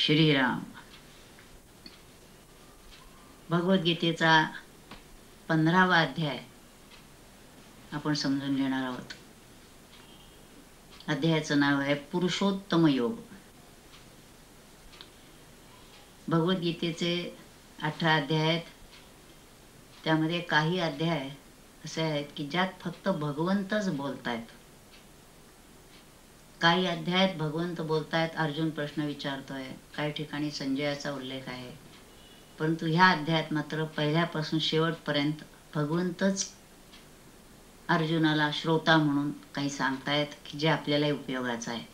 श्रीराम. भगवद्गीतेचा 15वा अध्याय आपण समजून घेणार आहोत. अध्यायाचं नाव आहे पुरुषोत्तम योग. भगवद्गीतेचे 18 अध्याय आहेत. त्यामध्ये काही अध्याय असे आहेत की ज्यात फक्त भगवंतच बोलतायत. काही अध्यायात भगवंत बोलतायत, अर्जुन प्रश्न विचारतोय, काही ठिकाणी संजयाचा उल्लेख आहे. परंतु ह्या अध्यायात मात्र पहिल्यापासून शेवटपर्यंत भगवंतच अर्जुनाला श्रोता म्हणून काही सांगतायत की जे आपल्याला उपयोगाचं आहे.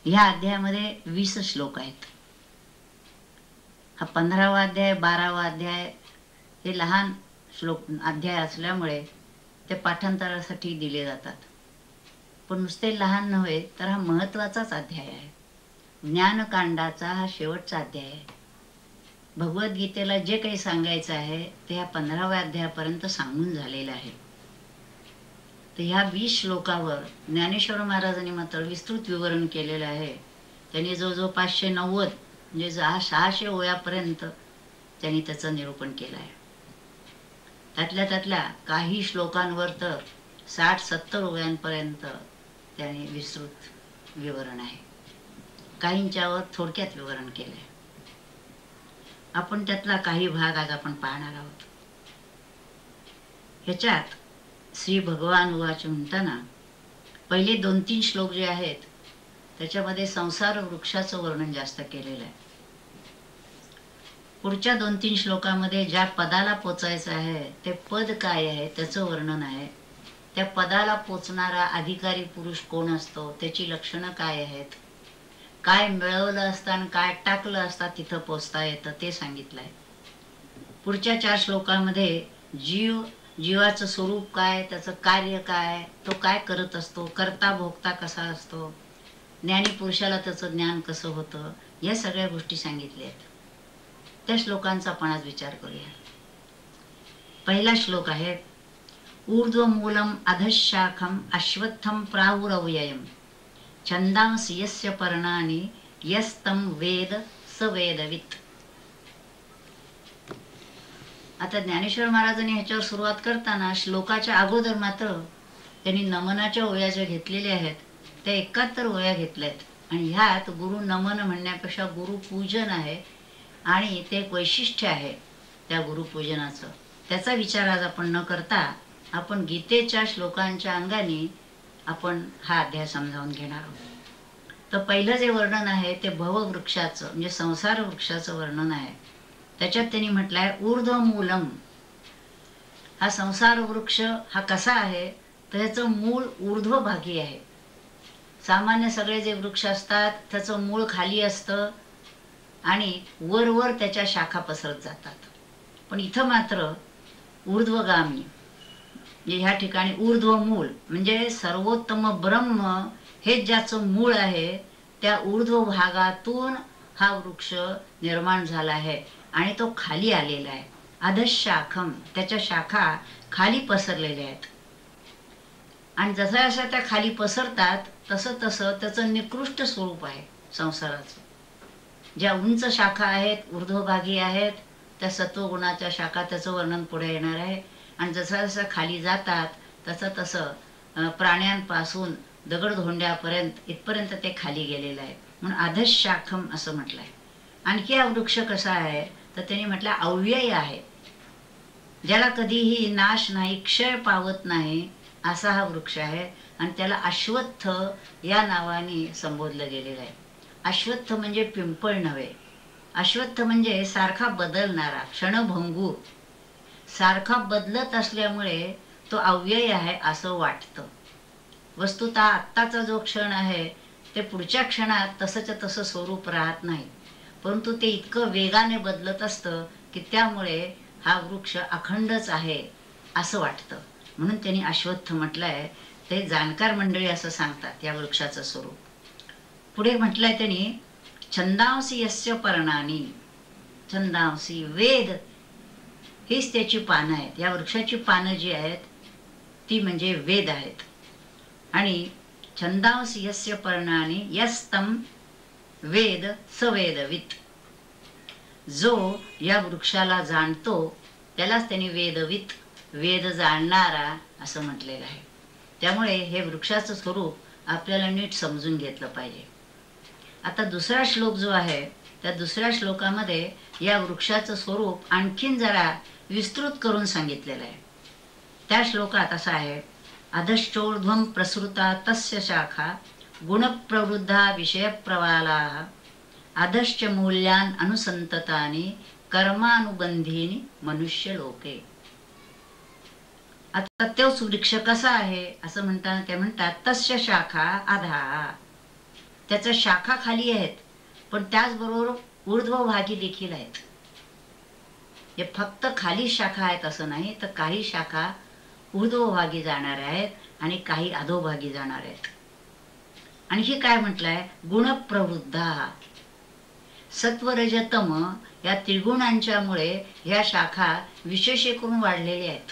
ह्या अध्यायामध्ये 20 श्लोक आहेत. हा 15वा अध्याय 12वा अध्याय हे लहान श्लोक अध्याय असल्यामुळे ते पाठांतरासाठी दिले जातात. पण नुसते लहान नव्हे तर हा महत्त्वाचाच अध्याय आहे. ज्ञानकांडाचा हा शेवटचा अध्याय आहे. भगवद्गीतेला जे काही सांगायचं आहे ते ह्या 15व्या अध्यायापर्यंत सांगून झालेलं आहे. तर ह्या 20 श्लोकावर ज्ञानेश्वर महाराजांनी मात्र विस्तृत विवरण केलेलं आहे. त्यांनी जवळजवळ 590 म्हणजे 600 ओव्यापर्यंत त्यांनी त्याचं निरूपण केलं आहे. त्यातल्या काही श्लोकांवर तर 60-70 ओव्यांपर्यंत त्याने विस्तृत विवरण आहे. काहींच्यावर थोडक्यात विवरण केलं आहे. आपण त्यातला काही भाग आज आपण पाहणार आहोत. ह्याच्यात श्री भगवान उवाच म्हणताना पहिले 2-3 श्लोक जे आहेत त्याच्यामध्ये संसार वृक्षाचं वर्णन जास्त केलेलं आहे. पुढच्या 2-3 श्लोकामध्ये ज्या पदाला पोचायचं आहे ते पद काय आहे त्याचं वर्णन आहे. त्या पदाला पोचणारा अधिकारी पुरुष कोण असतो, त्याची लक्षणं काय आहेत, काय मिळवलं असतं आणि काय टाकलं असता तिथं पोचता येतं ते सांगितलं आहे. पुढच्या 4 श्लोकामध्ये जीवाचं स्वरूप काय, त्याचं कार्य काय, तो काय करत असतो, करता भोगता कसा असतो, ज्ञानी पुरुषाला त्याचं ज्ञान कसं होतं, या सगळ्या गोष्टी सांगितल्या आहेत. त्या श्लोकांचा आपण आज विचार करूया. पहिला श्लोक आहे ऊर्ध्वमूलम अधःशाखम अश्वत्थम प्राहुरव्ययम छंदांसि यस्य पर्णानि यस्तं वेद स वेदवित्. आता ज्ञानेश्वर महाराजांनी ह्याच्यावर सुरुवात करताना श्लोकाच्या अगोदर मात्र त्यांनी नमनाच्या ओव्या ज्या घेतलेल्या आहेत त्या 71 ओव्या घेतल्या आहेत. आणि ह्यात गुरु नमन म्हणण्यापेक्षा गुरुपूजन आहे आणि ते एक वैशिष्ट्य आहे त्या गुरुपूजनाचं. त्याचा विचार आज आपण न करता आपण गीतेच्या श्लोकांच्या अंगाने आपण हा अध्याय समजावून घेणार आहोत. तर पहिलं जे वर्णन आहे ते भववृक्षाचं म्हणजे संसार वृक्षाचं वर्णन आहे. त्याच्यात त्यांनी म्हटलं आहे ऊर्ध्वमूलम. हा संसार वृक्ष हा कसा आहे तर ह्याचं मूळ ऊर्ध्वभागी आहे. सामान्य सगळे जे वृक्ष असतात त्याचं मूळ खाली असतं आणि वर त्याच्या शाखा पसरत जातात. पण इथं मात्र ऊर्ध्वगामी म्हणजे ह्या ठिकाणी ऊर्ध्वमूल म्हणजे सर्वोत्तम ब्रह्म हे ज्याचं मूळ आहे त्या ऊर्ध्व भागातून हा वृक्ष निर्माण झाला आहे आणि तो खाली आलेला आहे. अधःशाखम त्याच्या शाखा खाली पसरलेल्या आहेत. आणि जसा त्या खाली पसरतात तसं त्याचं निकृष्ट स्वरूप आहे संसाराचं. ज्या उंच शाखा आहेत ऊर्ध्वभागी आहेत त्या सत्वगुणाच्या शाखा त्याचं वर्णन पुढे येणार आहे. आणि जसं खाली जातात तसं प्राण्यांपासून दगडधोंड्यापर्यंत इथपर्यंत ते खाली गेलेलं आहे म्हणून अधःशाखम असं म्हटलं आहे. आणखी हा वृक्ष कसा आहे तर त्यांनी म्हटलं अव्यय आहे, ज्याला कधीही नाश नाही, क्षय पावत नाही असा हा वृक्ष आहे. आणि त्याला अश्वत्थ या नावाने संबोधलं गेलेलं आहे. अश्वत्थ म्हणजे पिंपळ नव्हे. अश्वत्थ म्हणजे सारखा बदलणारा, क्षणभंगूर, सारखा बदलत असल्यामुळे तो अव्यय आहे असं वाटतं. वस्तुतः आत्ताचा जो क्षण आहे ते पुढच्या क्षणात तसंच्या तसं स्वरूप राहत नाही, परंतु ते इतकं वेगाने बदलत असतं की त्यामुळे हा वृक्ष अखंडच आहे असं वाटतं. म्हणून त्यांनी अश्वत्थ म्हटलं आहे. ते जाणकार मंडळी असं सांगतात या वृक्षाचं स्वरूप. पुढे म्हटलंय त्यांनी छंदांसी यस्य पर्णानि. छंदांसी वेद हीच त्याची पानं आहेत. या वृक्षाची पानं जी आहेत ती म्हणजे वेद आहेत. आणि छंदांसी यस्य पर्णानि यस्तं वेद सवेदवित. जो या वृक्षाला जाणतो त्यालाच त्यांनी वेदवित, वेद जाणणारा असं म्हटलेलं आहे. त्यामुळे हे वृक्षाचं स्वरूप आपल्याला नीट समजून घेतलं पाहिजे. आता दुसरा श्लोक जो आहे त्या दुसऱ्या श्लोकामध्ये या वृक्षाचं स्वरूप आणखीन जरा विस्तृत करून सांगितलेलं आहे. त्या श्लोकात असं आहे, अधश्चोर्ध्वं प्रसृता तस्य शाखा गुणप्रवृद्धा विषयप्रवालाः अधश्च मूल्यान अनुसंततानि कर्मानुबंधीनि मनुष्यलोके. आता तोच वृक्ष कसा आहे असं म्हणताना ते म्हणतात, तस्य शाखा अधः. त्याच्या शाखा खाली आहेत, पण त्याचबरोबर ऊर्ध्वभागी देखील आहेत. हे फक्त खाली शाखा आहेत असं नाही, तर काही शाखा ऊर्ध्वभागी जाणाऱ्या आहेत आणि काही अधोभागी जाणार आहेत. आणखी काय म्हटलंय, गुणप्रवृद्धा. सत्वरजतम या त्रिगुणांच्यामुळे ह्या शाखा विशेषीकरून वाढलेल्या आहेत.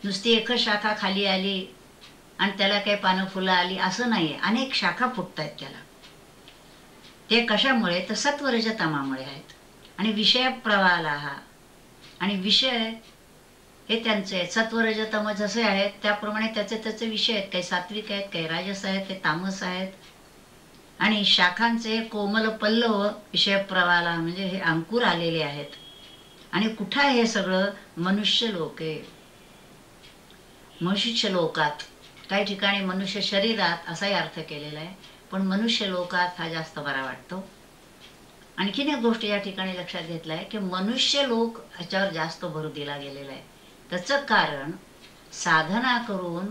नुसती एकच शाखा खाली आली आणि त्याला काही पानं फुलं आली असं नाही, अनेक शाखा फुटत आहेत त्याला. ते कशामुळे, तर सत्वरजतमामुळे आहेत. आणि विषय प्रवालाः, आणि विषय हे त्यांचे आहेत. सत्वरजतम जसे आहेत त्याप्रमाणे त्याचे त्याचे विषय आहेत. काही सात्विक आहेत, काही राजस आहेत, काही तामस आहेत. आणि शाखांचे कोमल पल्लव विषय प्रवाला म्हणजे हे अंकुर आलेले आहेत. आणि कुठं आहे हे सगळं, मनुष्य लोके, मनुष्य लोकात. काही ठिकाणी मनुष्य शरीरात असाही अर्थ केलेला आहे, पण मनुष्य लोकात हा जास्त बरा वाटतो. आणखीन एक गोष्ट या ठिकाणी लक्षात घेतलं आहे की मनुष्य लोक ह्याच्यावर जास्त भर दिला गेलेला आहे. त्याचं कारण साधना करून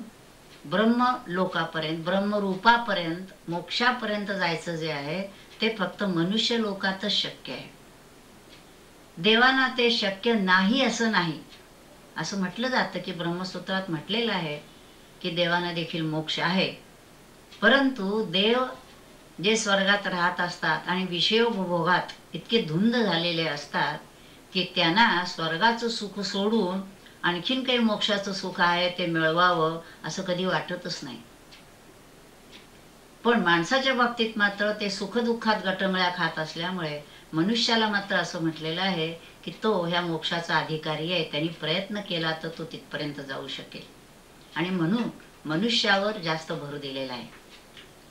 ब्रह्म लोकापर्यंत, ब्रह्मरूपापर्यंत, मोक्षापर्यंत जायचं जे आहे ते फक्त मनुष्य लोकातच शक्य आहे. देवांना ते शक्य नाही असं नाही. असं म्हटलं जातं की ब्रह्मसूत्रात म्हटलेलं आहे की देवांना देखील मोक्ष आहे, परंतु देव जे स्वर्गात राहत असतात आणि विषयोपभोगात इतके धुंद झालेले असतात की त्यांना स्वर्गाचं सुख सोडून आणखीन काही मोक्षाचं सुख आहे ते मिळवावं असं कधी वाटतच नाही. पण माणसाच्या बाबतीत मात्र ते सुखदुःखात गटंगळ्या खात असल्यामुळे मनुष्याला मात्र असं म्हटलेलं आहे की तो ह्या मोक्षाचा अधिकारी आहे. त्यांनी प्रयत्न केला तर तो तिथपर्यंत जाऊ शकेल. आणि म्हणून मनुष्यावर जास्त भर दिलेला आहे.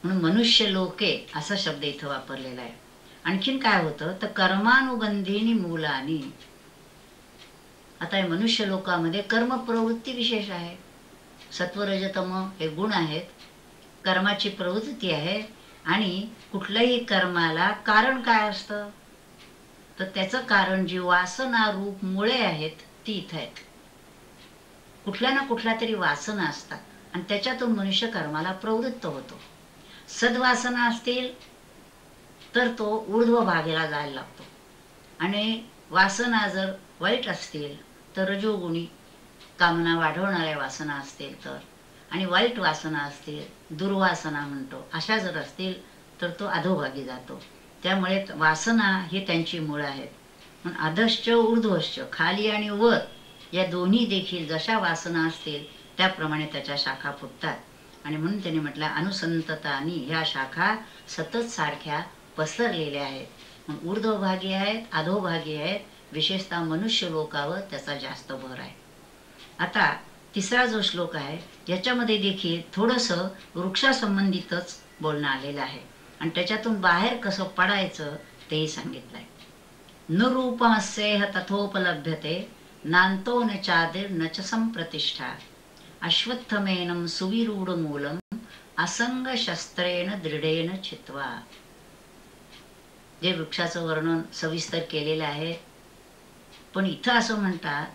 म्हणून मनुष्य लोके असा शब्द इथं वापरलेला आहे. आणखीन काय होतं तर कर्मानुबंधीनी मूलानी. आता हे मनुष्य लोकामध्ये कर्म प्रवृत्ती विशेष आहे. सत्वरजतम हे गुण आहेत, कर्माची प्रवृत्ती आहे. आणि कुठल्याही कर्माला कारण काय असतं तर त्याचं कारण जी वासना रूप मुळे आहेत ती इथं आहेत. कुठल्या ना कुठल्या तरी वासना असतात आणि त्याच्यातून मनुष्य कर्माला प्रवृत्त होतो. सद्वासना असतील तर तो ऊर्ध्व भागेला जायला लागतो, आणि वासना जर वाईट असतील तर रजोगुणी कामना वाढवणाऱ्या वासना असतील तर, आणि वाईट वासना असतील दुर्वासना म्हणतो अशा जर असतील तर तो अधोभागी जातो. त्यामुळे वासना हे त्यांची मुळं आहेत. म्हणून अधश्च ऊर्ध्वश्च, खाली आणि वर या दोन्ही देखील जशा वासना असतील त्याप्रमाणे त्याच्या शाखा फुटतात. आणि म्हणून त्यांनी म्हटलं अनुसंततानी, ह्या शाखा सतत सारख्या पसरलेल्या आहेत. मग ऊर्ध्वभागी आहेत, अधोभागी आहेत. विशेषतः मनुष्य लोकावर त्याचा जास्त भर आहे. आता तिसरा जो श्लोक आहे याच्यामध्ये देखील थोडंसं वृक्षासंबंधितच बोलणं आलेलं आहे आणि त्याच्यातून बाहेर कसं पडायचं तेही सांगितलंय. न रूपमस्येह तथोपलभ्यते नान्तो न चादिर न च संप्रतिष्ठा अश्वत्थमेनं सुविरूढमूलम असंग शस्त्रेण दृढेन छित्वा. जे वृक्षाचं वर्णन सविस्तर केलेलं आहे, पण इथं असं म्हणतात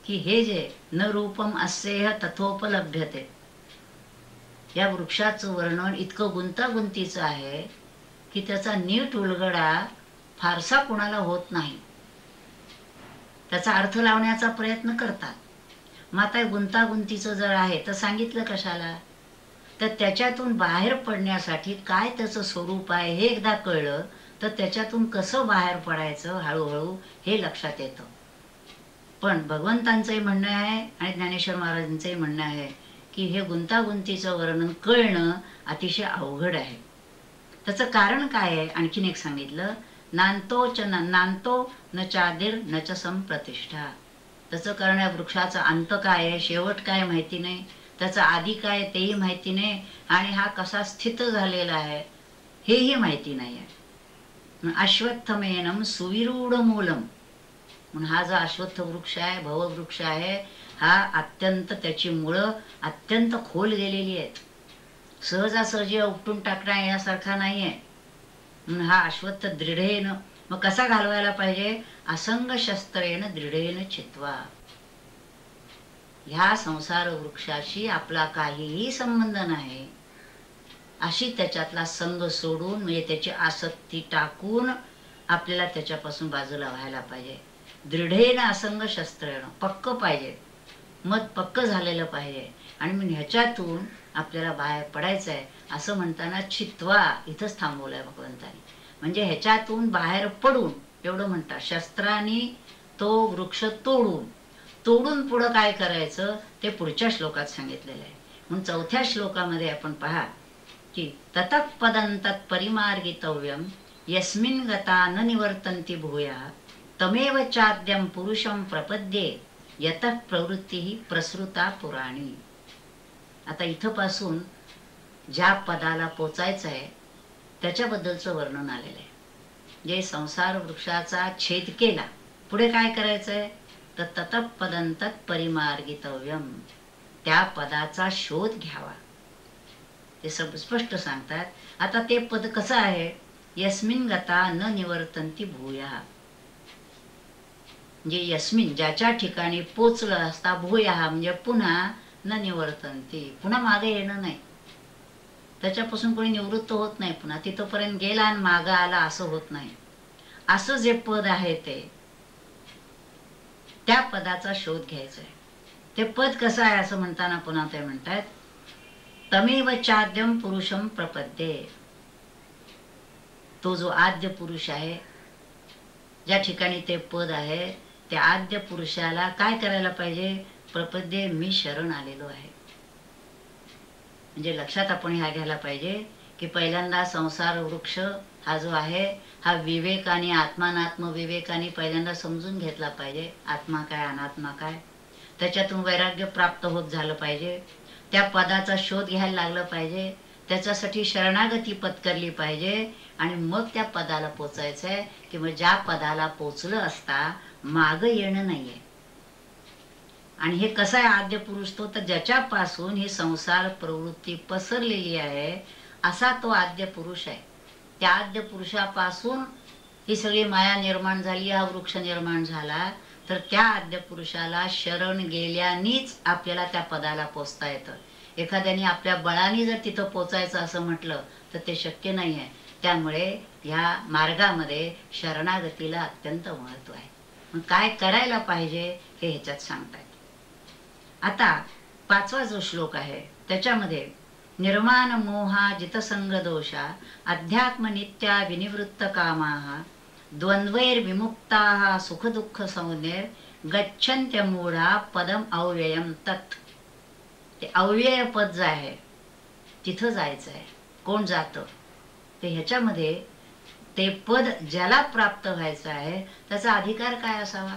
की हे जे न रूपम अस्येह तथोपलभ्यते, या वृक्षाचं वर्णन इतकं गुंतागुंतीचं आहे की त्याचा नीट उलगडा फारसा कोणाला होत नाही. त्याचा अर्थ लावण्याचा प्रयत्न करतात. मग आता गुंतागुंतीचं जर आहे तर सांगितलं कशाला, तर त्याच्यातून बाहेर पडण्यासाठी काय त्याचं स्वरूप आहे हे एकदा कळलं तर त्याच्यातून कसं बाहेर पडायचं हळूहळू हे लक्षात येतं. पण भगवंतांचंही म्हणणं आहे आणि ज्ञानेश्वर महाराजांचंही म्हणणं आहे की हे गुंतागुंतीचं वर्णन कळणं अतिशय अवघड आहे. त्याचं कारण काय आहे आणखीन एक सांगितलं, नांतो न चादिर न च संप्रतिष्ठा. त्याचं कारण या वृक्षाचा अंत काय आहे, शेवट काय माहिती नाही, त्याचा आधी काय तेही माहिती नाही, आणि हा कसा स्थित झालेला आहे हेही माहिती नाही आहे. अश्वत्थमेनम सुविरूढ मूलम, म्हणून हा जो अश्वत्थ वृक्ष आहे, भववृक्ष आहे, हा अत्यंत त्याची मुळं अत्यंत खोल गेलेली आहेत, सहजासहजी उपटून टाकण्या यासारखा नाही आहे. म्हणून हा अश्वत्थ दृढेन, मग कसा घालवायला पाहिजे, असंग शस्त्रेण दृढेन चित्वा. ह्या संसार वृक्षाशी आपला काहीही संबंध नाही अशी त्याच्यातला संग सोडून, म्हणजे त्याची आसक्ती टाकून आपल्याला त्याच्यापासून बाजूला व्हायला पाहिजे. दृढेन असंग शस्त्रेण, पक्क पाहिजे, मत पक्क झालेलं पाहिजे. आणि मग ह्याच्यातून आपल्याला बाहेर पडायचं आहे. असं म्हणताना चित्वा इथंच थांबवलंय भगवंतानी, म्हणजे ह्याच्यातून बाहेर पडून एवढं म्हणतात. शस्त्राने तो वृक्ष तोडून पुढं काय करायचं ते पुढच्या श्लोकात सांगितलेलं आहे. म्हणून चौथ्या श्लोकामध्ये आपण पहा की ततः पदं तत् परिमार्गितव्यम यस्मिन् गता न निवर्तन्ति भूयः तमेव चाद्यं पुरुषं प्रपद्ये यतः प्रवृत्तिः प्रसृता पुराणी. आता इथपासून ज्या पदाला पोचायचं आहे त्याच्याबद्दलचं वर्णन आलेलं आहे. जे संसार वृक्षाचा छेद केला, पुढे काय करायचंय, तर ततः पदं तत् परिमार्गितव्यम, त्या पदाचा शोध घ्यावा. ते स्पष्ट सांगतात. आता ते पद कसं आहे, यस्मिन् गता न निवर्तन्ति भूयः, म्हणजे यस्मिन ज्याच्या ठिकाणी पोचलं असता, भूयः म्हणजे पुन्हा, न निवर्तन्ति पुन्हा मागे येणं नाही, त्याच्यापासून कोणी निवृत्त होत नाही, पुन्हा तिथपर्यंत गेला आणि मागे आला असं होत नाही. असं जे पद आहे ते, त्या पदाचा शोध घ्यायचा आहे. ते पद कसं आहे असं म्हणताना पुन्हा ते म्हणतात, तमेव चाद्यं पुरुषं प्रपद्ये. तो जो आद्य पुरुष आहे, ज्या ठिकाणी ते पद आहे, त्या आद्य पुरुषाला काय करायला पाहिजे, प्रपद्ये मी शरण आलेलो आहे. म्हणजे लक्षात आपण ह्या घ्यायला पाहिजे की पहिल्यांदा संसार वृक्ष हा जो आहे हा विवेकाने, आत्मानात्म विवेकाने पहिल्यांदा समजून घेतला पाहिजे. आत्मा काय अनात्मा काय, त्याच्यातून वैराग्य प्राप्त होत झालं पाहिजे. त्या पदाचा शोध घ्यायला लागलं पाहिजे, त्याच्यासाठी शरणागती पत्करली पाहिजे, आणि मग त्या पदाला पोचायचं आहे. की मग ज्या पदाला पोचलं असता मागं येणं नाहीये. आणि हे कसं आहे आद्य पुरुष, तो तर ज्याच्यापासून ही संसार प्रवृत्ती पसरलेली आहे असा तो आद्य पुरुष आहे. त्या आद्य पुरुषापासून ही सगळी माया निर्माण झाली, हा वृक्ष निर्माण झाला. तर त्या आद्य पुरुषाला शरण गेल्यानेच आपल्याला त्या पदाला पोचता येतं. एखाद्याने आपल्या बळाने जर तिथं पोचायचं असं म्हटलं तर ते शक्य नाही आहे. त्यामुळे ह्या मार्गामध्ये शरणागतीला अत्यंत महत्व आहे. मग काय करायला पाहिजे हे ह्याच्यात सांगतायत. आता 5वा जो श्लोक आहे त्याच्यामध्ये निर्माण मोहा जितसंग दोषा अध्यात्म नित्या विनिवृत्त कामाः द्वंद्वैर्विमुक्ताः सुख दुःख संज्ञैर गच्छन्त्य मूढा पदम अव्ययम तत्. ते अव्यय पद जे आहे तिथं जायचं आहे. कोण जातं ते ह्याच्यामध्ये, ते पद ज्याला प्राप्त व्हायचं आहे त्याचा अधिकार काय असावा,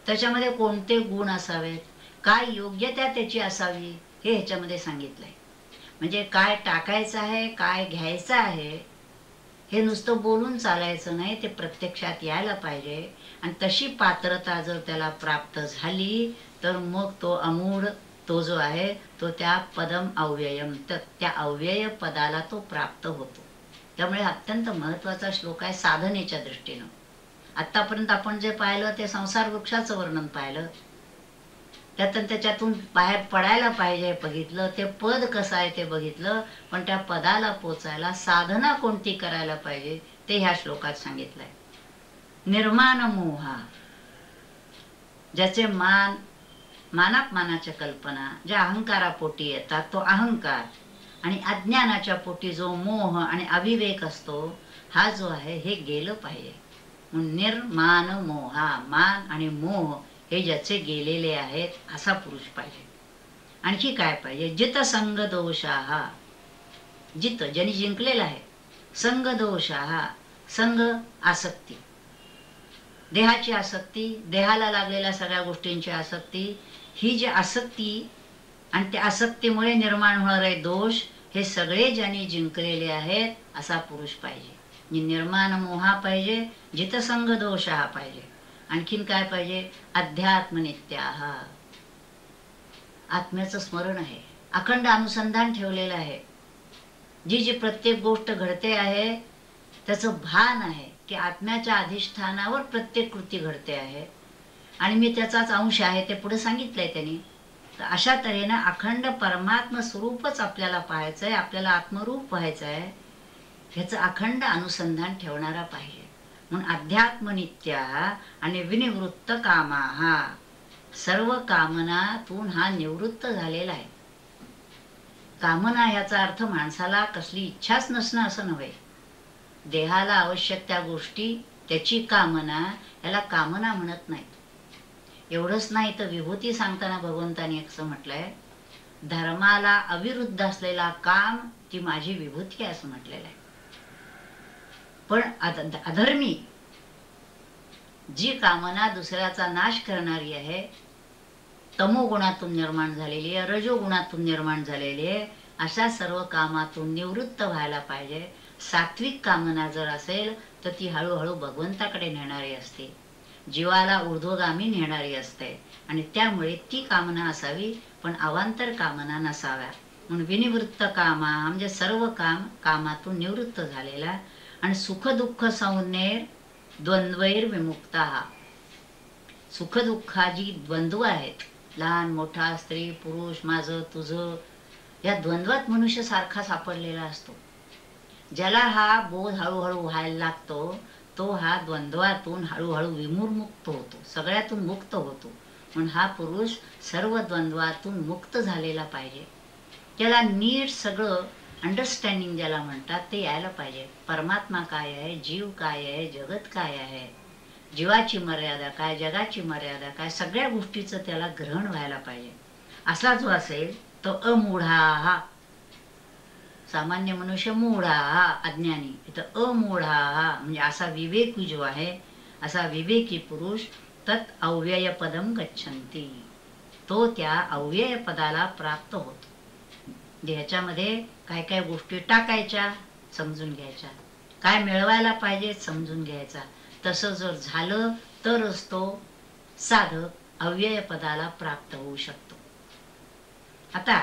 त्याच्यामध्ये कोणते गुण असावेत, काय योग्यता त्याची असावी हे ह्याच्यामध्ये सांगितलंय. म्हणजे काय टाकायचं आहे, काय घ्यायचं आहे, हे नुसतं बोलून चालायचं नाही, ते प्रत्यक्षात यायला पाहिजे. आणि तशी पात्रता जर त्याला प्राप्त झाली तर मग तो अमूढ तो जो आहे तो त्या पदम अव्ययम, तर त्या अव्यय पदाला तो प्राप्त होतो. त्यामुळे अत्यंत महत्वाचा श्लोक आहे साधनेच्या दृष्टीनं. आतापर्यंत आपण जे पाहिलं ते संसार वृक्षाचं वर्णन पाहिलं, त्याच्यातून बाहेर पडायला पाहिजे बघितलं, ते पद कसं आहे ते बघितलं, पण त्या पदाला पोचायला साधना कोणती करायला पाहिजे ते ह्या श्लोकात सांगितलंय. निर्माण मोहा, ज्याचे मानापमानाच्या कल्पना ज्या अहंकारापोटी येतात तो अहंकार, आणि अज्ञानाच्या पोटी जो मोह आणि अविवेक असतो हा जो आहे हे गेलं पाहिजे. निर्माण मोहा, मान आणि मोह हे ज्याचे गेलेले आहेत असा पुरुष पाहिजे. आणखी काय पाहिजे, जित संग दोषाः, जित ज्यांनी जिंकलेला आहे संग दोषाः, संग आसक्ती, देहाची आसक्ती, देहाला लागलेल्या सगळ्या गोष्टींची आसक्ती, ही जी आसक्ती आणि त्या आसक्तीमुळे निर्माण होणारे दोष, हे सगळे ज्यांनी जिंकलेले आहेत असा पुरुष पाहिजे. निर्माण मोहा पाहिजे, जितसंग दोष हा पाहिजे. आणखीन काय पाहिजे? अध्यात्मनित्याः, आत्म्याचं स्मरण आहे, अखंड अनुसंधान ठेवलेलं आहे. जी जी प्रत्येक गोष्ट घडते आहे त्याचं भान आहे की आत्म्याच्या अधिष्ठानावर प्रत्येक कृती घडते आहे आणि मी त्याचाच अंश आहे, ते पुढे सांगितलंय त्यांनी. तर अशा तऱ्हेनं अखंड परमात्म स्वरूपच आपल्याला पाहायचं आहे, आपल्याला आत्मरूप व्हायचं आहे, ह्याचं अखंड अनुसंधान ठेवणारा पाहिजे. म्हणून अध्यात्मनित्या आणि विनिवृत्त कामाः, सर्व कामनातून हा निवृत्त झालेला आहे. कामना ह्याचा अर्थ माणसाला कसली इच्छाच नसणं असं नव्हे. देहाला आवश्यक त्या गोष्टी, त्याची कामना, याला कामना म्हणत नाहीत. एवढंच नाही तर विभूती सांगताना भगवंतांनी असं म्हटलंय, धर्माला अविरुद्ध असलेला काम ती माझी विभूती आहे असं म्हटलेलं आहे. पण अधर्मी जी कामना दुसऱ्याचा नाश करणारी आहे, तमोगुणातून निर्माण झालेली आहे, रजोगुणातून निर्माण झालेली आहे, अशा सर्व कामातून निवृत्त व्हायला पाहिजे. सात्विक कामना जर असेल तर ती हळूहळू भगवंताकडे नेणारी असते, जीवाला ऊर्ध्वगामी नेणारी असते आणि त्यामुळे ती कामना असावी, पण अवांतर कामना नसाव्या. म्हणून विनिवृत्त कामा म्हणजे सर्व कामातून निवृत्त झालेला आणि सुख दुःख संज्ञेर द्वंद्वैर विमुक्ता, सुख दुःखाची द्वंद्व आहेत, लहान मोठा, स्त्री पुरुष, माझं तुझं, या द्वंद्वात मनुष्य सारखा सापडलेला असतो. ज्याला हा बोध हळूहळू व्हायला लागतो तो हा द्वंद्वातून हळूहळू विमुक्त होतो, सगळ्यातून मुक्त होतो. म्हणून हा पुरुष सर्व द्वंद्वातून मुक्त झालेला पाहिजे. त्याला नीट सगळं अंडरस्टँडिंग ज्याला म्हणतात ते यायला पाहिजे. परमात्मा काय आहे, जीव काय आहे, जगत काय आहे, जीवाची मर्यादा काय, जगाची मर्यादा काय, सगळ्या गोष्टीचं त्याला ग्रहण व्हायला पाहिजे. असा जो असेल तो अमूढा, सामान्य मनुष्य मूढा अज्ञानी, इथं अमूढा म्हणजे असा विवेकी जो आहे, असा विवेकी पुरुष तत् अव्यय पदम गच्छन्ति, तो त्या अव्यय पदाला प्राप्त होतो. ह्याच्यामध्ये काय काय गोष्टी टाकायच्या, समजून घ्यायच्या, काय मिळवायला पाहिजे समजून घ्यायचा. तसं जर झालं तरच तो साधक अव्यय पदाला प्राप्त होऊ शकतो. आता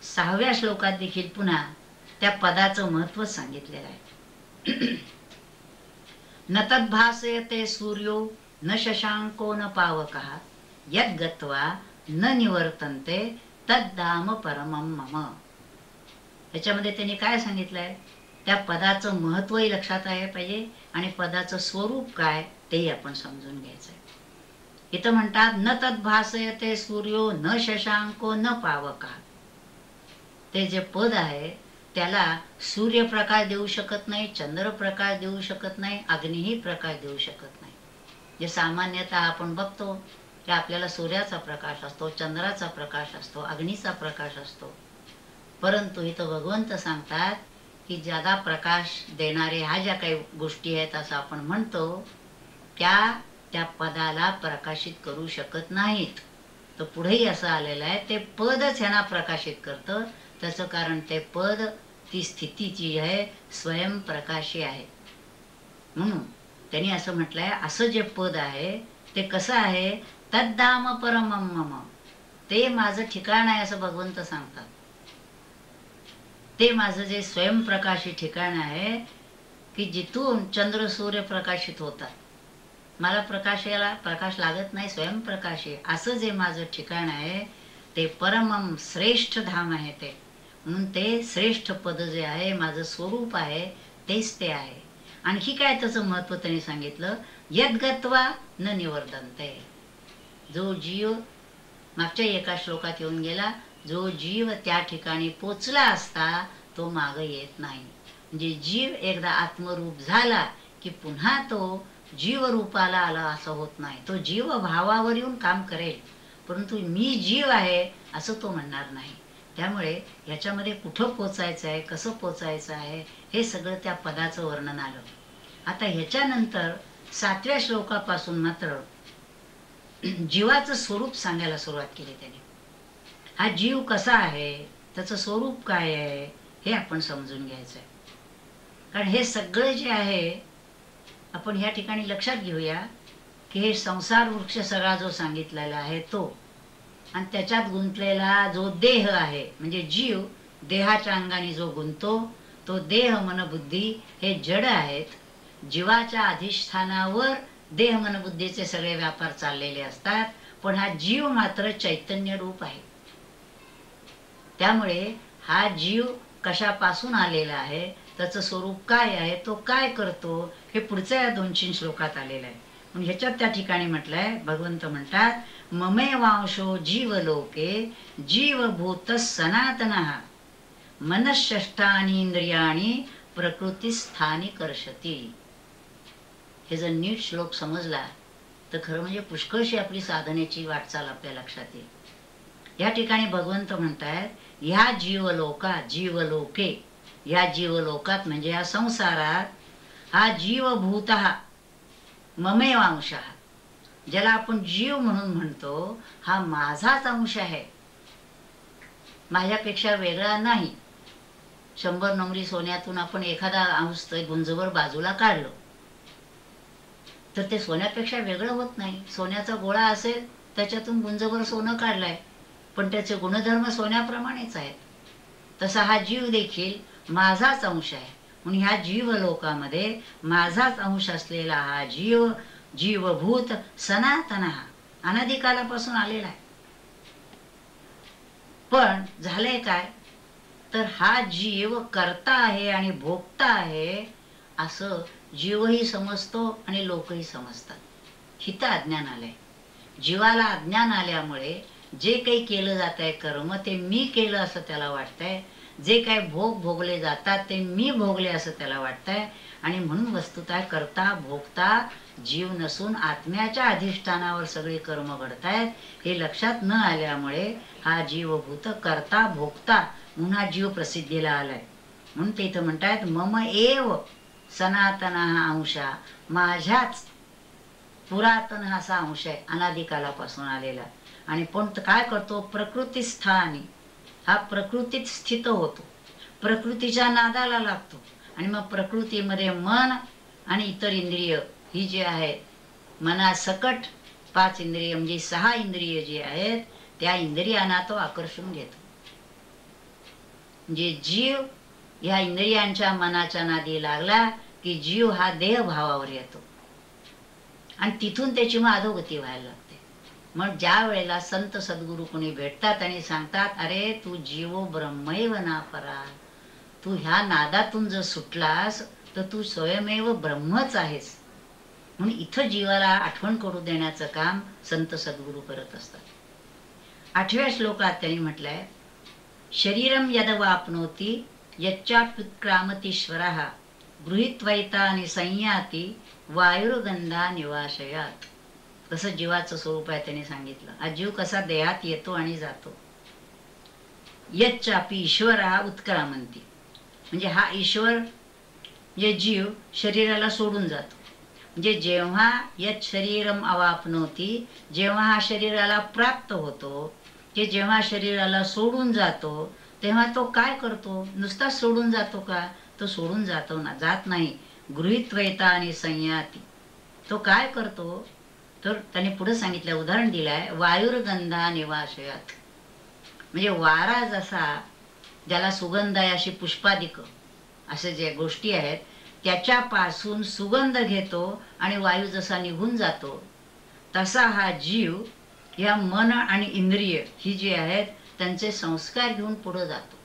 6व्या श्लोकात देखील पुन्हा त्या पदाचं महत्व सांगितलेलं आहे. न तद्भासयते सूर्यो न शशांको न पावकः यद् गत्वा न निवर्तन्ते तद्धाम परमं मम. याच्यामध्ये त्यांनी काय सांगितलंय, त्या पदाचं महत्वही लक्षात आहे पाहिजे आणि पदाचं स्वरूप काय तेही आपण समजून घ्यायचंय. इथं म्हणतात न तद्भासयते सूर्यो न शशांको न पावकः, ते जे पद आहे त्याला सूर्यप्रकाश देऊ शकत नाही, चंद्रप्रकाश देऊ शकत नाही, अग्निही प्रकाश देऊ शकत नाही. जे सामान्यतः आपण बघतो की आपल्याला सूर्याचा प्रकाश असतो, चंद्राचा प्रकाश असतो, अग्नीचा प्रकाश असतो. परंतु इथं भगवंत सांगतात की ज्यादा प्रकाश देणारे ह्या ज्या काही गोष्टी आहेत असं आपण म्हणतो, त्या पदाला प्रकाशित करू शकत नाहीत. तर पुढेही असं आलेलं आहे, ते पदच ह्यांना प्रकाशित करतं. त्याचं कारण ते पद, ती स्थिती जी आहे स्वयंप्रकाशी आहे. म्हणून त्यांनी असं म्हटलंय, असं जे पद आहे ते कसं आहे, तद्धाम परमं मम, ते माझं ठिकाण आहे असं भगवंत सांगतात. ते माझं जे स्वयंप्रकाशी ठिकाण आहे की जिथून चंद्र सूर्य प्रकाशित होतात, मला प्रकाशाला प्रकाश लागत नाही, स्वयंप्रकाशी असं जे माझं ठिकाण आहे ते परमं श्रेष्ठ धाम आहे. ते म्हणून ते श्रेष्ठ पद जे आहे, माझं स्वरूप आहे, तेच ते आहे. आणखी काय त्याचं महत्व त्यांनी सांगितलं, यद्गत्वा न निवर्तन्ते, जो जीव मागच्या एका श्लोकात येऊन गेला, जो जीव त्या ठिकाणी पोचला असता तो माग येत नाही. म्हणजे जीव एकदा आत्मरूप झाला की पुन्हा तो जीवरूपाला आला असं होत नाही. तो जीव भावावर येऊन काम करेल, परंतु मी जीव आहे असं तो म्हणणार नाही. त्यामुळे याच्यामध्ये कुठं पोचायचं आहे, कसं पोचायचं आहे हे सगळं त्या पदाचं वर्णन आलं. आता ह्याच्यानंतर 7व्या श्लोकापासून मात्र जीवाचं स्वरूप सांगायला सुरुवात केली त्याने. हा जीव कसा आहे, त्याचं स्वरूप काय आहे, हे आपण समजून घ्यायचं आहे. कारण हे सगळं जे आहे आपण ह्या ठिकाणी लक्षात घेऊया की हे संसार वृक्ष सगळा जो सांगितलेला आहे तो, आणि त्याच्यात गुंतलेला जो देह आहे म्हणजे जीव, देहाच्या अंगाने जो गुंतो तो देह मन बुद्धी हे जड आहेत. जीवाच्या अधिष्ठानावर देह मन बुद्धीचे सगळे व्यापार चाललेले असतात, पण हा जीव मात्र चैतन्य रूप आहे. त्यामुळे हा जीव कशापासून आलेला आहे, त्याचं स्वरूप काय आहे, तो काय करतो, हे पुढच्या या 2-3 श्लोकात आलेलं आहे. म्हणून ह्याच्यात त्या ठिकाणी म्हटलंय, भगवंत म्हणतात ममेवांशो जीवलोके जीवभूत सनातनः मनःषष्ठानि इंद्रियाणि प्रकृतीस्थानी कर्षति. हे जर नीट श्लोक समजला तर खरं म्हणजे पुष्कळशी आपली साधनेची वाटचाल आपल्या लक्षात येईल. या ठिकाणी भगवंत म्हणतायत ह्या जीवलोके, या जीवलोकात म्हणजे या संसारात हा जीवभूतः ममेवांशः, ज्याला आपण जीव म्हणून म्हणतो, हा माझाच अंश आहे, माझ्यापेक्षा वेगळा नाही. 100 नमरी सोन्यातून आपण एखादा अंश गुंजवर बाजूला काढलो तर ते सोन्यापेक्षा वेगळं होत नाही. सोन्याचा गोळा असेल त्याच्यातून गुंजभर सोनं काढलंय, पण त्याचे गुणधर्म सोन्याप्रमाणेच आहेत. तसा हा जीव देखील माझाच अंश आहे. म्हणून ह्या जीवलोकामध्ये माझाच अंश असलेला हा जीव जीवभूत सनातन, अनादिकालापासून आलेला आहे. पण झालंय काय, तर हा जीव कर्ता आहे आणि भोगता आहे असं जीवही समजतो आणि लोकही समजतात. हित अज्ञान आलंय. जीवाला अज्ञान आल्यामुळे जे काही केलं जात आहे कर्म ते मी केलं असं त्याला वाटतंय, जे काही भोग भोगले जातात ते मी भोगले असं त्याला वाटतंय. आणि म्हणून वस्तुतः करता भोगता जीव नसून आत्म्याच्या अधिष्ठानावर सगळे कर्म घडतायत हे लक्षात न आल्यामुळे हा जीवभूत करता भोगता म्हणून हा जीव प्रसिद्धीला आलाय. म्हणून ते इथं म्हणतायत मम एव सनातन हा अंशा, माझ्याच पुरातन हा असा अंश आहे, अनादिकालापासून आलेला. आणि पण काय करतो, प्रकृतीस्थानी, हा प्रकृतीत स्थित होतो, प्रकृतीच्या नादाला लागतो. आणि मग प्रकृतीमध्ये मन आणि इतर इंद्रिय ही जी आहेत, मनासकट 5 इंद्रिय म्हणजे 6 इंद्रिय जी आहेत त्या इंद्रियांना तो आकर्षून घेतो. म्हणजे जीव ह्या इंद्रियांच्या मनाच्या नादी लागला की जीव हा देहभावावर येतो आणि तिथून त्याची मग अधोगती व्हायला लागते. मग ज्या वेळेला संत सद्गुरू कोणी भेटतात आणि सांगतात अरे तू जीवो ब्रह्मैव ना परा, तू ह्या नादातून जर सुटलास तर तू स्वयमेव ब्रह्मच आहेस. म्हणून इथं जीवाला आठवण करून देण्याचं काम संत सद्गुरू करत असतात. 8व्या श्लोकात त्यांनी म्हटलंय शरीरम यदवाप्नोति यच्चाप्युत्क्रामतीश्वरः गृहीत्वैतानि संयाति वायुर्गंधा निवाशयात. कसं जीवाचं स्वरूप आहे त्यांनी सांगितलं. हा जीव कसा देहात येतो आणि जातो. यच्चापि ईश्वरः उत्क्रामन्ति, म्हणजे हा ईश्वर म्हणजे जीव शरीराला सोडून जातो. म्हणजे जेव्हा यत् शरीरम अवाप्नोति, जेव्हा हा शरीराला प्राप्त होतो, की जेव्हा शरीराला सोडून जातो तेव्हा तो काय करतो, नुसता सोडून जातो का, तो सोडून जात नाही. गृहीत्वैता आणि संयाती, तो काय करतो तर त्याने पुढे सांगितलं, उदाहरण दिलंय वायुर्गंधा निवाशयात. म्हणजे वारा जसा ज्याला सुगंध आहे अशी पुष्पादिक असे जे गोष्टी आहेत त्याच्यापासून सुगंध घेतो आणि वायू जसा निघून जातो, तसा हा जीव या मन आणि इंद्रिय ही जी आहेत त्यांचे संस्कार घेऊन पुढे जातो.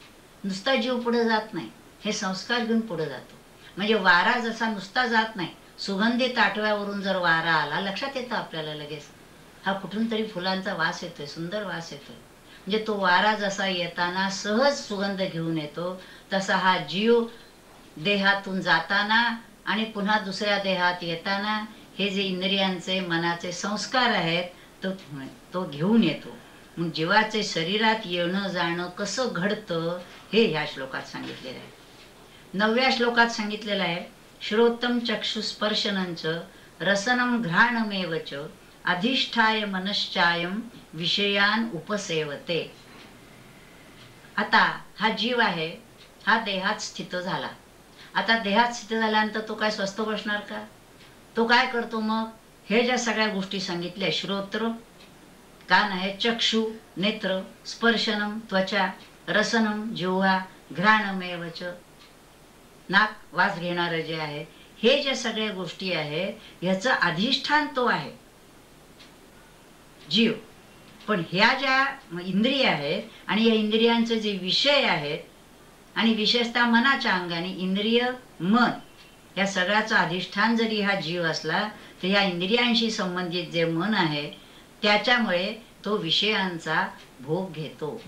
नुसता जीव पुढे जात नाही, हे संस्कार घेऊन पुढे जातो. म्हणजे वारा जसा नुसता जात नाही, सुगंधित आठव्यावरून जर वारा आला लक्षात येतं आपल्याला लगेच हा कुठून तरी फुलांचा वास येतोय, सुंदर वास येतोय. म्हणजे तो वारा जसा येताना सहज सुगंध घेऊन येतो, तसा हा जीव देहातून जाताना आणि पुन्हा दुसऱ्या देहात येताना हे जे इंद्रियांचे मनाचे संस्कार आहेत तो घेऊन येतो. मग जीवाचे शरीरात येणं जाणं कसं घडतं हे ह्या श्लोकात सांगितलेलं आहे. 9व्या श्लोकात सांगितलेलं आहे, श्रोत्रम चक्षुस्पर्शनंच रसनम घ्राणमेवच अधिष्ठाय मनश्चायम विषयान उपसेवते. आता हा जीव आहे, हा देहात स्थित झाला. आता देहात स्थित झाल्यानंतर तो काय स्वस्थ बसणार का? तो काय करतो मग? हे ज्या सगळ्या गोष्टी सांगितल्या, श्रोत्र कान आहे, चक्षु नेत्र, स्पर्शनम त्वचा, रसनम जिव्हा, घ्राणमेवच नाक वास घेणारं जे आहे, हे ज्या सगळ्या गोष्टी आहेत ह्याचं अधिष्ठान तो आहे जीव. पण ह्या ज्या इंद्रिय आहेत आणि या इंद्रियांचे जे विषय आहेत आणि विशेषतः मनाच्या अंगाने इंद्रिय मन या सगळ्याचं अधिष्ठान जरी हा जीव असला तर या इंद्रियांशी संबंधित जे मन आहे त्याच्यामुळे तो विषयांचा भोग घेतो.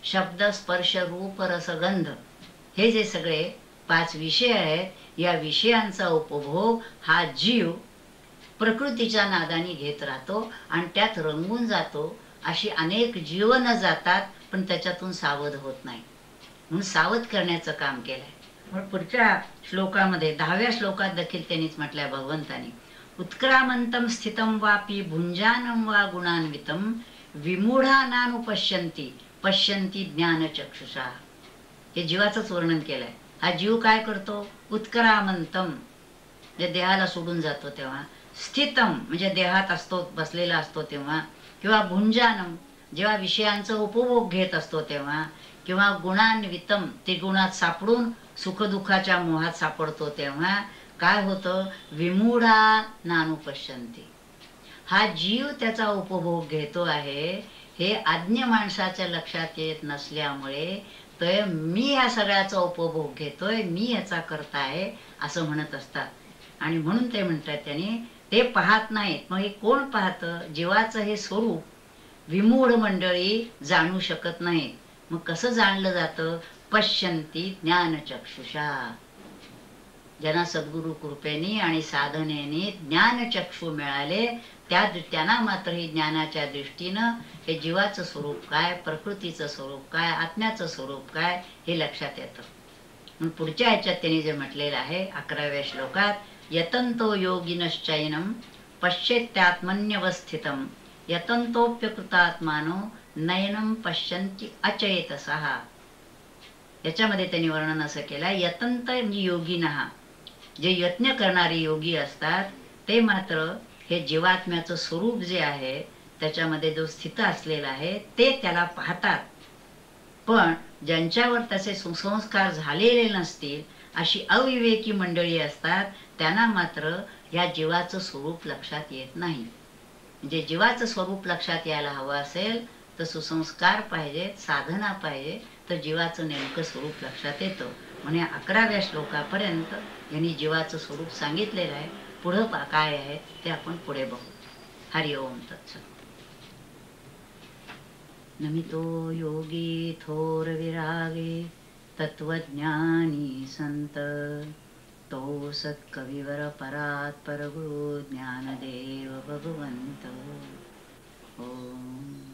शब्द स्पर्श रूप रसगंध हे जे सगळे 5 विषय आहेत, या विषयांचा उपभोग हा जीव प्रकृतीच्या नादाने घेत राहतो आणि त्यात रंगून जातो. अशी अनेक जीवन जातात पण त्याच्यातून सावध होत नाही. म्हणून सावध करण्याचं काम केलंय. म्हणून पुढच्या श्लोकामध्ये 10व्या श्लोकात देखील त्यांनीच म्हटलंय भगवंतानी, उत्क्रामंतम स्थितम वापी भुंजानम वा गुणान्वितम विमूढानानुपश्यन्ति पश्यन्ति ज्ञानचक्षुषा. हे जीवाचंच वर्णन केलंय. हा जीव काय करतो? उत्क्रामंतम जे देहाला सोडून जातो तेव्हा, स्थितम म्हणजे देहात असतो बसलेला असतो तेव्हा, किंवा भुंजानम जेव्हा विषयांचा उपभोग घेत असतो तेव्हा, किंवा गुणान्वितम ते गुणात सापडून सुखदुःखाच्या मोहात सापडतो तेव्हा काय होतं? विमूढा नानुपश्यन्ति. हा जीव त्याचा उपभोग घेतो आहे हे अज्ञ माणसाच्या लक्षात येत नसल्यामुळे तर मी ह्या सगळ्याचा उपभोग घेतोय, मी याचा करता आहे असं म्हणत असतात. आणि म्हणून ते म्हणतात त्यांनी ते पाहत नाहीत. मग हे कोण पाहतं? जीवाचं हे स्वरूप विमूढ मंडळी जाणू शकत नाहीत. मग कसं जाणलं जातं? पश्यन्ति ज्ञानचक्षुषा. ज्यांना सद्गुरु कृपेने आणि साधनेने ज्ञानचक्षु मिळाले त्यांना मात्र हे ज्ञानाच्या दृष्टीनं हे जीवाचं स्वरूप काय, प्रकृतीचं स्वरूप काय, आत्म्याचं स्वरूप काय हे लक्षात येतं. म्हणून पुढच्या ह्याच्यात त्यांनी जे म्हटलेलं आहे 11व्या श्लोकात, यतंतो योगिनश्चैनम पश्येत्यात्मन्यवस्थितम यतंतोप्यकृतात्मानो नयनम पश्यन्ति अचेतसः. याच्यामध्ये त्यांनी वर्णन असं केलं, यतंत म्हणजे योगिनः, जे यत्न करणारे योगी असतात ते मात्र हे जीवात्म्याचं स्वरूप जे आहे त्याच्यामध्ये जो स्थित असलेला आहे ते त्याला पाहतात. पण ज्यांच्यावर त्याचे सुसंस्कार झालेले नसतील अशी अविवेकी मंडळी असतात त्यांना मात्र या जीवाचं स्वरूप लक्षात येत नाही. म्हणजे जीवाचं स्वरूप लक्षात यायला हवं असेल तर सुसंस्कार पाहिजेत, साधना पाहिजे, तर जीवाचं नेमकं स्वरूप लक्षात येतं. म्हणजे 11व्या श्लोकापर्यंत यांनी जीवाचं स्वरूप सांगितलेलं आहे. पुढं काय आहे ते आपण पुढे बघू. हरि ओम तत्सत. नमितो योगी थोर विरागे तत्वज्ञानी संत तो सत्कविवर परात्पर गुरु ज्ञानदेव भगवंत. ओम.